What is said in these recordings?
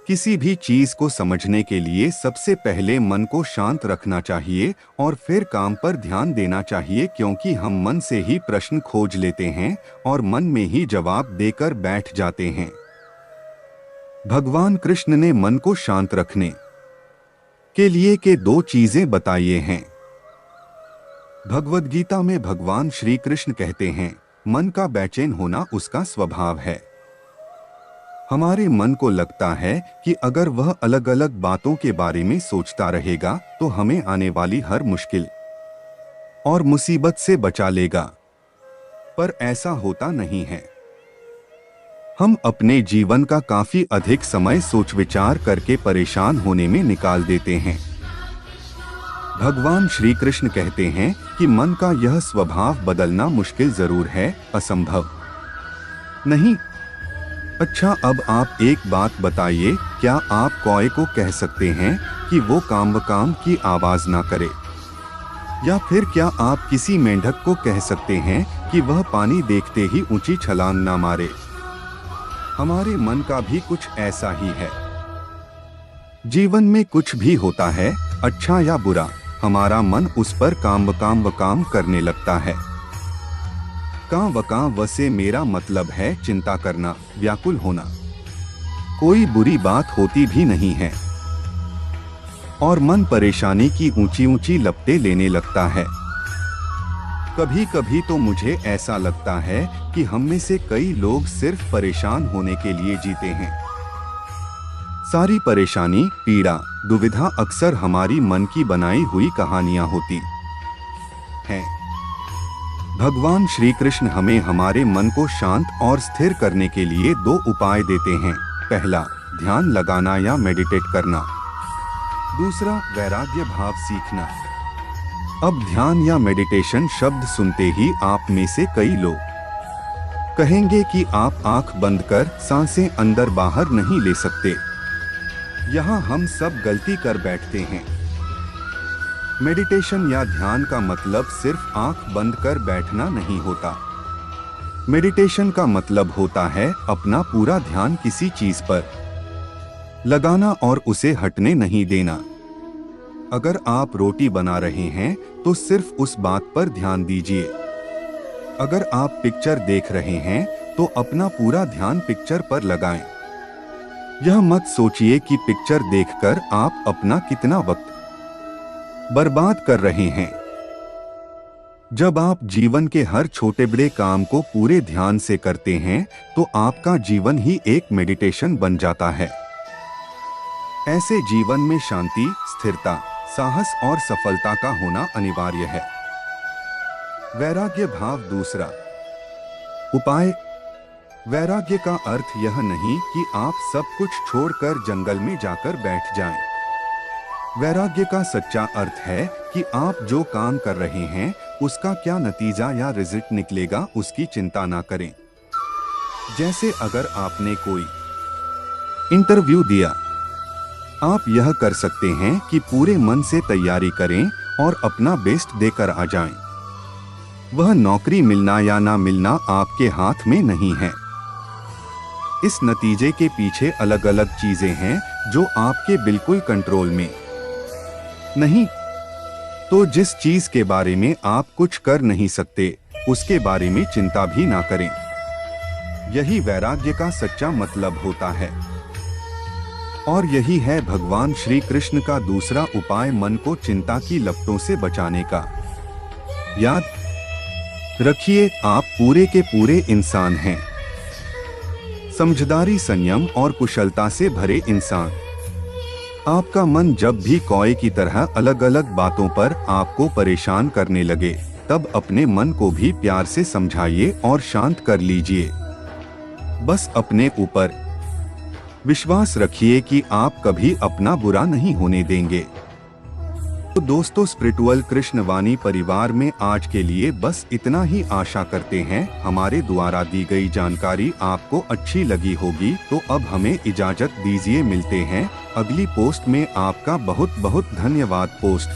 किसी भी चीज को समझने के लिए सबसे पहले मन को शांत रखना चाहिए और फिर काम पर ध्यान देना चाहिए, क्योंकि हम मन से ही प्रश्न खोज लेते हैं और मन में ही जवाब देकर बैठ जाते हैं। भगवान कृष्ण ने मन को शांत रखने के लिए के दो चीजें बताइए हैं। भगवद गीता में भगवान श्री कृष्ण कहते हैं, मन का बेचैन होना उसका स्वभाव है। हमारे मन को लगता है कि अगर वह अलग अलग बातों के बारे में सोचता रहेगा तो हमें आने वाली हर मुश्किल और मुसीबत से बचा लेगा, पर ऐसा होता नहीं है। हम अपने जीवन का काफी अधिक समय सोच विचार करके परेशान होने में निकाल देते हैं। भगवान श्री कृष्ण कहते हैं कि मन का यह स्वभाव बदलना मुश्किल जरूर है, असंभव नहीं। अच्छा, अब आप एक बात बताइए, क्या आप कौए को कह सकते हैं कि वो काम की आवाज ना करे? या फिर क्या आप किसी मेंढक को कह सकते हैं कि वह पानी देखते ही ऊंची छलांग ना मारे? हमारे मन का भी कुछ ऐसा ही है। जीवन में कुछ भी होता है, अच्छा या बुरा, हमारा मन उस पर काम करने लगता है। काम से मेरा मतलब है चिंता करना, व्याकुल होना। कोई बुरी बात होती भी नहीं है और मन परेशानी की ऊंची ऊंची लपटें लेने लगता है। कभी कभी तो मुझे ऐसा लगता है कि हम में से कई लोग सिर्फ परेशान होने के लिए जीते हैं। सारी परेशानी, पीड़ा, दुविधा अक्सर हमारी मन की बनाई हुई कहानियां होती हैं। भगवान श्री कृष्ण हमें हमारे मन को शांत और स्थिर करने के लिए दो उपाय देते हैं। पहला, ध्यान लगाना या मेडिटेट करना। दूसरा, वैराग्य भाव सीखना। अब ध्यान या मेडिटेशन शब्द सुनते ही आप में से कई लोग कहेंगे कि आप आंख बंद कर सांसें अंदर बाहर नहीं ले सकते। यहाँ हम सब गलती कर बैठते हैं। मेडिटेशन या ध्यान का मतलब सिर्फ आंख बंद कर बैठना नहीं होता। मेडिटेशन का मतलब होता है अपना पूरा ध्यान किसी चीज पर लगाना और उसे हटने नहीं देना। अगर आप रोटी बना रहे हैं तो सिर्फ उस बात पर ध्यान दीजिए। अगर आप पिक्चर देख रहे हैं तो अपना पूरा ध्यान पिक्चर पर लगाएं। यह मत सोचिए कि पिक्चर देखकर आप अपना कितना वक्त बर्बाद कर रहे हैं। जब आप जीवन के हर छोटे बड़े काम को पूरे ध्यान से करते हैं तो आपका जीवन ही एक मेडिटेशन बन जाता है। ऐसे जीवन में शांति, स्थिरता, साहस और सफलता का होना अनिवार्य है। वैराग्य भाव दूसरा उपाय। वैराग्य का अर्थ यह नहीं कि आप सब कुछ छोड़कर जंगल में जाकर बैठ जाएं। वैराग्य का सच्चा अर्थ है कि आप जो काम कर रहे हैं उसका क्या नतीजा या रिजल्ट निकलेगा उसकी चिंता ना करें। जैसे अगर आपने कोई इंटरव्यू दिया, आप यह कर सकते हैं कि पूरे मन से तैयारी करें और अपना बेस्ट देकर आ जाएं। वह नौकरी मिलना या ना मिलना आपके हाथ में नहीं है। इस नतीजे के पीछे अलग अलग चीजें हैं जो आपके बिल्कुल कंट्रोल में नहीं। तो जिस चीज के बारे में आप कुछ कर नहीं सकते उसके बारे में चिंता भी ना करें। यही वैराग्य का सच्चा मतलब होता है। और यही है भगवान श्री कृष्ण का दूसरा उपाय, मन को चिंता की लपटों से बचाने का। याद रखिए, आप पूरे के पूरे इंसान हैं। समझदारी, संयम और कुशलता से भरे इंसान। आपका मन जब भी कौए की तरह अलग अलग बातों पर आपको परेशान करने लगे, तब अपने मन को भी प्यार से समझाइए और शांत कर लीजिए। बस अपने ऊपर विश्वास रखिए कि आप कभी अपना बुरा नहीं होने देंगे। तो दोस्तों, स्पिरिचुअल कृष्णवाणी परिवार में आज के लिए बस इतना ही। आशा करते हैं हमारे द्वारा दी गई जानकारी आपको अच्छी लगी होगी। तो अब हमें इजाजत दीजिए, मिलते हैं अगली पोस्ट में। आपका बहुत बहुत धन्यवाद। पोस्ट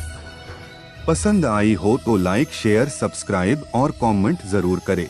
पसंद आई हो तो लाइक, शेयर, सब्सक्राइब और कमेंट जरूर करें।